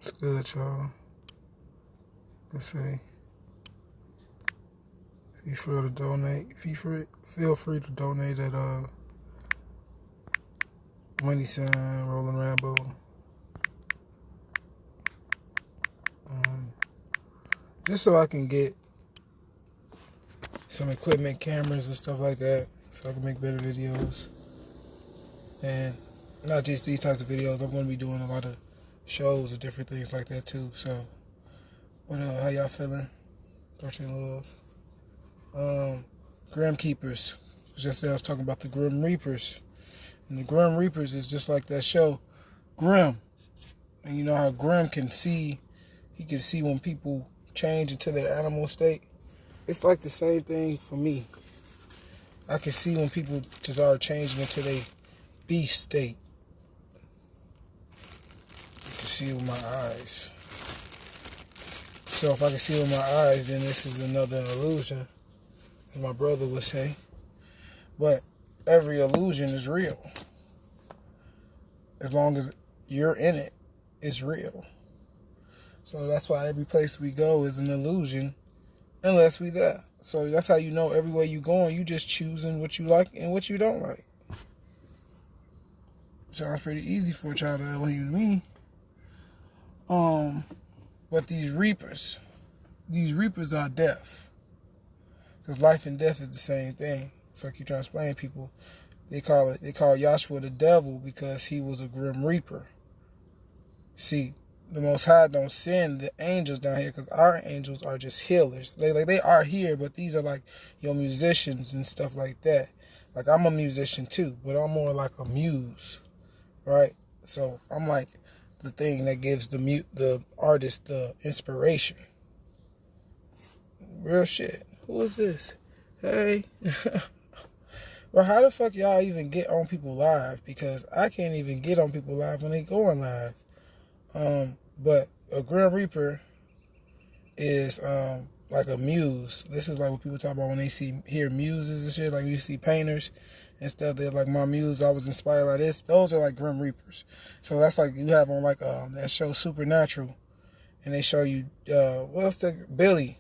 It's good, y'all. Let's see. Feel free to donate. Feel free to donate at money sign Rolling Rambo. Just so I can get some equipment, cameras and stuff like that, so I can make better videos. And not just these types of videos. I'm going to be doing a lot of shows and different things like that too. So, how y'all feeling? 13 Love. Grim Keepers. Just I was talking about the Grim Reapers. And the Grim Reapers is just like that show, Grim. And you know how Grim can see, he can see when people change into their animal state. It's like the same thing for me. I can see when people start changing into their beast state. You can see with my eyes. So if I can see with my eyes, then this is another illusion, as my brother would say. But every illusion is real. As long as you're in it, it's real. So that's why every place we go is an illusion, unless we there. So that's how you know everywhere you going, you just choosing what you like and what you don't like. Sounds pretty easy for a child to believe me. But these reapers are death. Because life and death is the same thing. So I keep trying to explain to people. They call Joshua the devil because he was a grim reaper. See, the Most High don't send the angels down here because our angels are just healers. They are here, but these are like your musicians and stuff like that. Like I'm a musician too, but I'm more like a muse, right? So I'm like the thing that gives the artist the inspiration. Real shit. Who is this? Hey. Bro, how the fuck y'all even get on people live? Because I can't even get on people live when they going live. But a Grim Reaper is like a muse. This is like what people talk about when they hear muses and shit. Like you see painters and stuff. They're like, my muse, I was inspired by this. Those are like Grim Reapers. So that's like you have on like that show Supernatural, and they show you what's the Billy,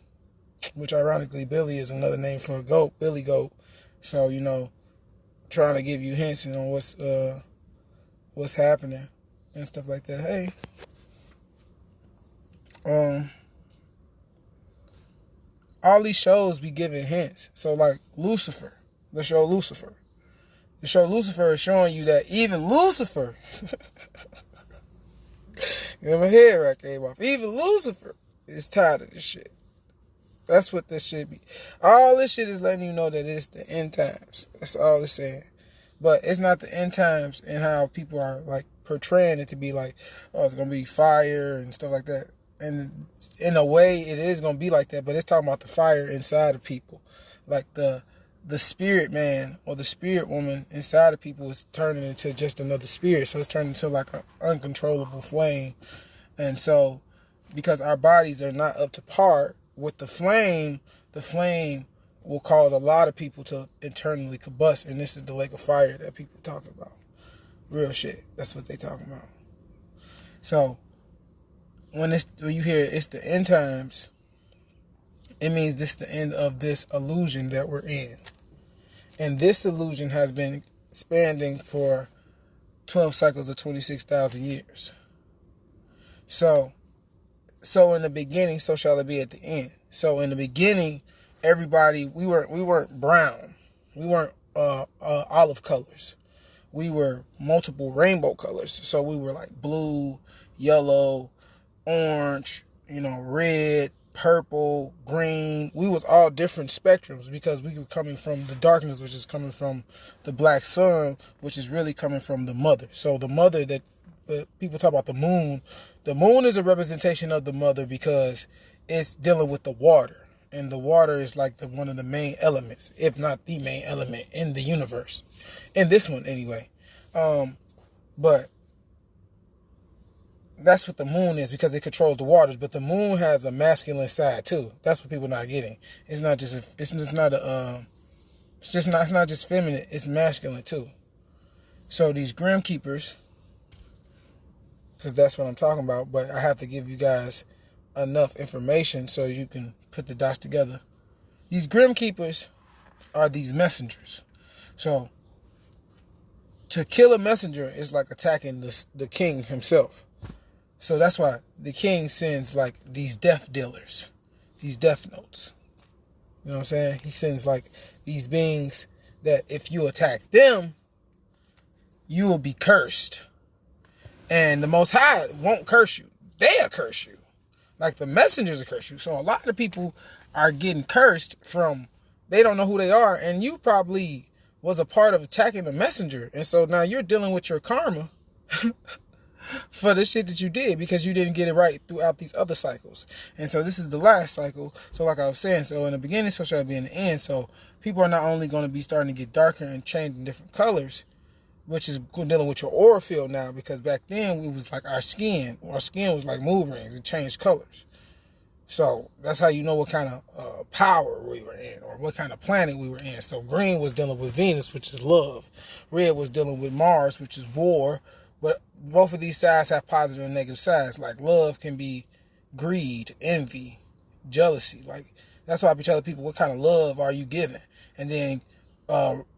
which ironically Billy is another name for a goat, Billy Goat. So you know, trying to give you hints on what's happening and stuff like that. Hey. All these shows be giving hints. So like Lucifer, the show Lucifer. The show Lucifer is showing you that even Lucifer, you know, my head right came off. Even Lucifer is tired of this shit. That's what this shit be. All this shit is letting you know that it's the end times. That's all it's saying. But it's not the end times and how people are like portraying it to be like, oh, it's gonna be fire and stuff like that. And in a way, it is going to be like that, but it's talking about the fire inside of people. Like the spirit man or the spirit woman inside of people is turning into just another spirit. So it's turning into like an uncontrollable flame. And so because our bodies are not up to par with the flame will cause a lot of people to internally combust. And this is the lake of fire that people talk about. Real shit. That's what they talking about. So when you hear it's the end times, it means this is the end of this illusion that we're in. And this illusion has been expanding for 12 cycles of 26,000 years. So in the beginning, so shall it be at the end. So in the beginning, everybody, we weren't brown. We weren't olive colors. We were multiple rainbow colors. So we were like blue, yellow, orange, red, purple, green. We was all different spectrums because we were coming from the darkness, which is coming from the black sun, which is really coming from the mother. So the mother that people talk about the moon is a representation of the mother because it's dealing with the water. And the water is like one of the main elements, if not the main element in the universe. In this one anyway. But that's what the moon is because it controls the waters. But the moon has a masculine side too. That's what people not getting. It's not just feminine. It's masculine too. So these Grim Keepers because that's what I'm talking about. But I have to give you guys enough information so you can put the dots together. These Grim Keepers are these messengers. So to kill a messenger is like attacking the king himself. So that's why the king sends like these death dealers, these death notes. You know what I'm saying? He sends like these beings that if you attack them, you will be cursed. And the Most High won't curse you. They'll curse you. Like the messengers will curse you. So a lot of people are getting cursed from, they don't know who they are. And you probably was a part of attacking the messenger. And so now you're dealing with your karma for the shit that you did because you didn't get it right throughout these other cycles. And so this is the last cycle. So like I was saying, so in the beginning, so shall it be in the end. So people are not only going to be starting to get darker and changing different colors, which is dealing with your aura field now, because back then it was like our skin. Our skin was like mood rings. It changed colors. So that's how you know what kind of power we were in or what kind of planet we were in. So green was dealing with Venus, which is love. Red was dealing with Mars, which is war. But both of these sides have positive and negative sides. Like love can be greed, envy, jealousy. Like that's why I be telling people, what kind of love are you giving? And then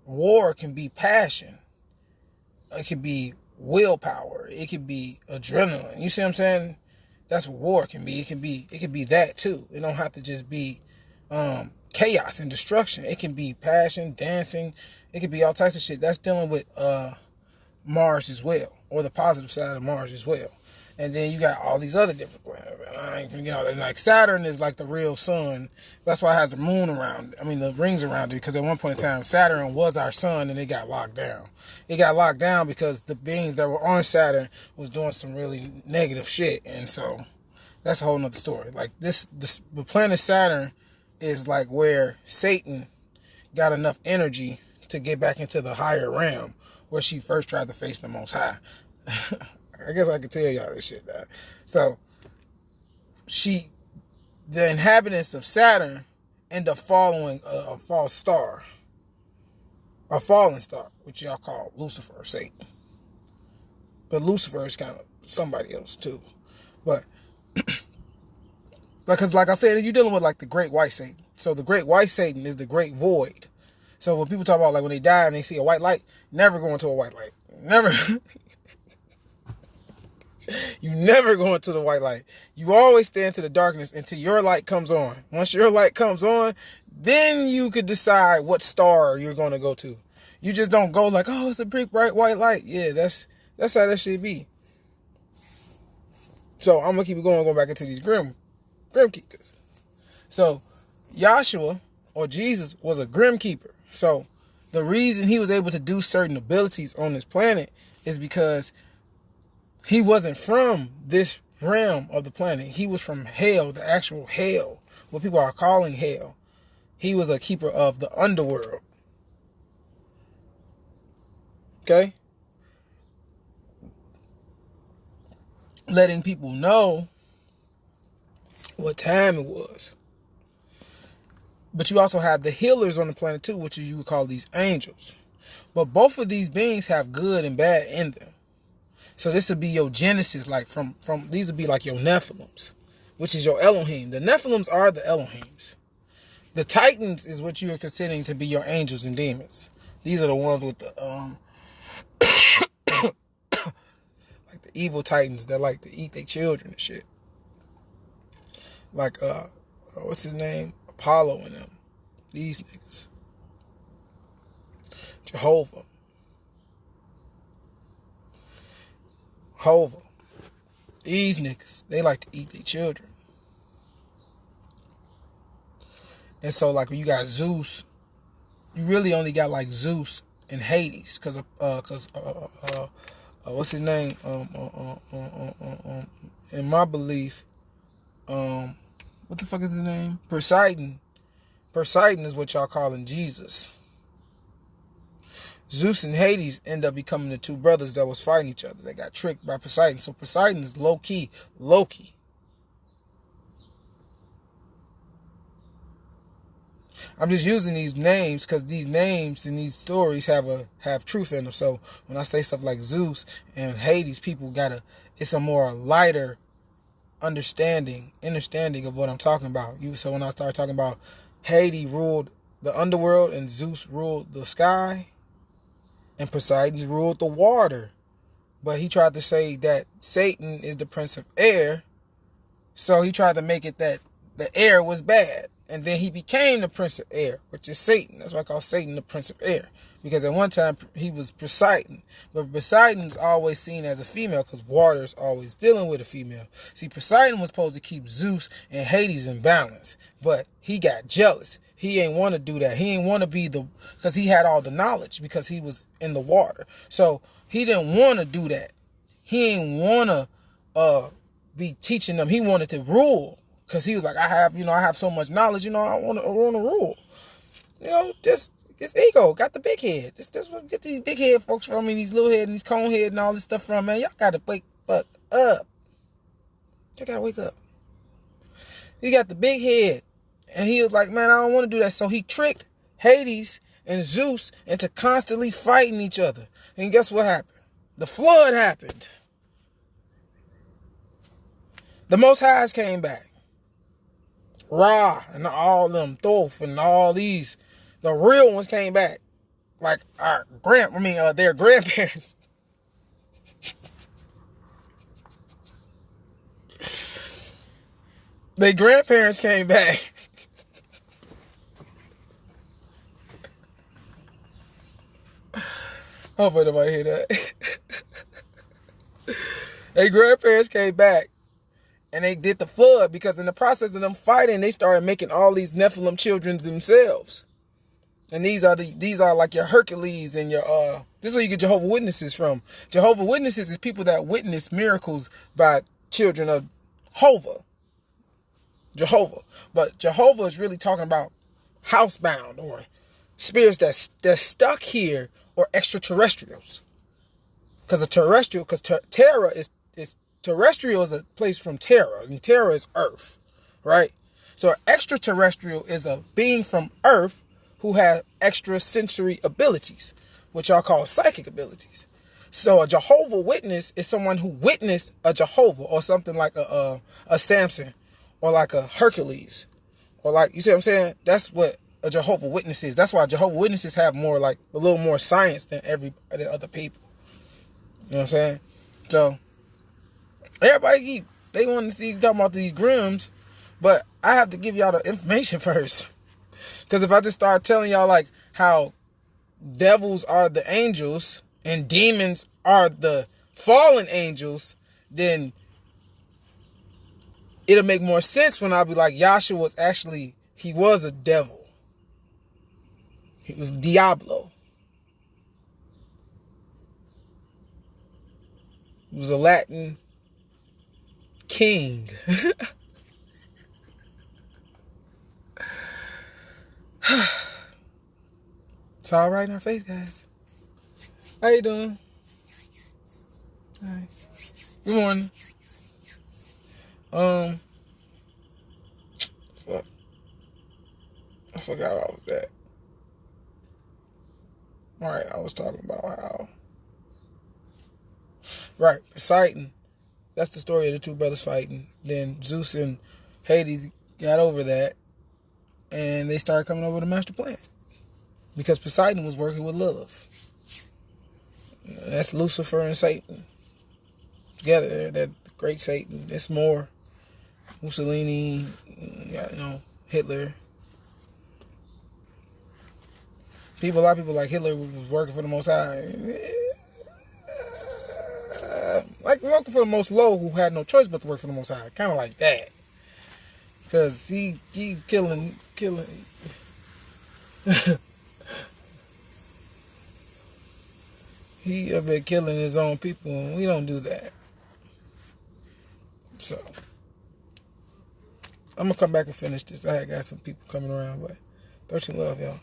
war can be passion. It could be willpower. It could be adrenaline. You see what I'm saying? That's what war can be. It can be that too. It don't have to just be chaos and destruction. It can be passion, dancing. It could be all types of shit. That's dealing with Mars as well, or the positive side of Mars as well. And then you got all these other different planets. I ain't gonna get all that. Like Saturn is like the real sun. That's why it has the moon around it. I mean, the rings around it. Because at one point in time, Saturn was our sun, and it got locked down. It got locked down because the beings that were on Saturn was doing some really negative shit. And so that's a whole nother story. Like the planet Saturn is like where Satan got enough energy to get back into the higher realm where she first tried to face the Most High. I guess I could tell y'all this shit, man. So the inhabitants of Saturn end up following a false star, a fallen star, which y'all call Lucifer or Satan. But Lucifer is kind of somebody else too. But because like I said, you're dealing with like the great white Satan. So the great white Satan is the great void. So when people talk about like when they die and they see a white light, never go into a white light. Never. You never go into the white light. You always stay into the darkness until your light comes on. Once your light comes on, then you could decide what star you're going to go to. You just don't go like, oh, it's a big bright white light. Yeah, that's how that should be. So I'm going to keep it going back into these Grim Keepers. So Yahshua, or Jesus, was a Grim Keeper. So the reason he was able to do certain abilities on this planet is because he wasn't from this realm of the planet. He was from hell, the actual hell, what people are calling hell. He was a keeper of the underworld. Okay? Letting people know what time it was. But you also have the healers on the planet too, which you would call these angels. But both of these beings have good and bad in them. So this would be your Genesis, like from these would be like your Nephilims, which is your Elohim. The Nephilims are the Elohims. The Titans is what you are considering to be your angels and demons. These are the ones with the like the evil Titans that like to eat their children and shit. Like what's his name? Apollo and them. These niggas. Jehovah. These niggas, they like to eat their children. And so like when you got Zeus, you really only got like Zeus and Hades, cause what's his name? In my belief, what the fuck is his name? Poseidon. Poseidon is what y'all calling Jesus. Zeus and Hades end up becoming the two brothers that was fighting each other. They got tricked by Poseidon. So Poseidon is low-key Loki. I'm just using these names because these names and these stories have truth in them. So when I say stuff like Zeus and Hades, people it's a more lighter understanding of what I'm talking about. So when I start talking about Hades ruled the underworld and Zeus ruled the sky and Poseidon ruled the water. But he tried to say that Satan is the prince of air. So he tried to make it that the air was bad. And then he became the prince of air, which is Satan. That's why I call Satan the prince of air. Because at one time he was Poseidon. But Poseidon's always seen as a female because water's always dealing with a female. See, Poseidon was supposed to keep Zeus and Hades in balance. But he got jealous. He ain't want to do that. He ain't want to be because he had all the knowledge because he was in the water. So he didn't want to do that. He ain't want to be teaching them. He wanted to rule because he was like, I have so much knowledge. I want to rule. Just it's ego. Got the big head. This what get these big head folks from me, these little head and these cone head and all this stuff from, man. Y'all gotta wake fuck up. Y'all gotta wake up. He got the big head, and he was like, man, I don't want to do that. So he tricked Hades and Zeus into constantly fighting each other. And guess what happened? The flood happened. The Most Highs came back. Ra and all them Thoth and all these, the real ones came back. Like their grandparents. Their grandparents came back. Hopefully nobody hear that. Their grandparents came back. And they did the flood because in the process of them fighting, they started making all these Nephilim children themselves. And these are like your Hercules and your this is where you get Jehovah's Witnesses from. Jehovah's Witnesses is people that witness miracles by children of Jehovah. But Jehovah is really talking about housebound or spirits that's stuck here or extraterrestrials. Because Terra is terrestrial is a place from Terra, and Terra is Earth, right? So extraterrestrial is a being from Earth who has extrasensory abilities, which are called psychic abilities. So a Jehovah Witness is someone who witnessed a Jehovah or something like a Samson or like a Hercules or like, you see what I'm saying? That's what a Jehovah Witness is. That's why Jehovah Witnesses have more like a little more science than the other people. You know what I'm saying? So everybody they want to see talking about these Grims, but I have to give y'all the information first. Because if I just start telling y'all like how devils are the angels and demons are the fallen angels, then it'll make more sense when I'll be like, Yahshua he was a devil. He was Diablo. He was a Latin king. It's all right in our face, guys. How you doing? All right. Good morning. Fuck. I forgot where I was at. All right, I was talking about how. Right, Poseidon. That's the story of the two brothers fighting. Then Zeus and Hades got over that, and they started coming over with a master plan. Because Poseidon was working with Lilith. That's Lucifer and Satan. Together, they're the great Satan. It's more Mussolini, Hitler. A lot of people like Hitler was working for the Most High. Like working for the Most Low, who had no choice but to work for the Most High. Kind of like that. Because he killing. He have been killing his own people, and we don't do that. So, I'm going to come back and finish this. I got some people coming around, but 13 love, y'all.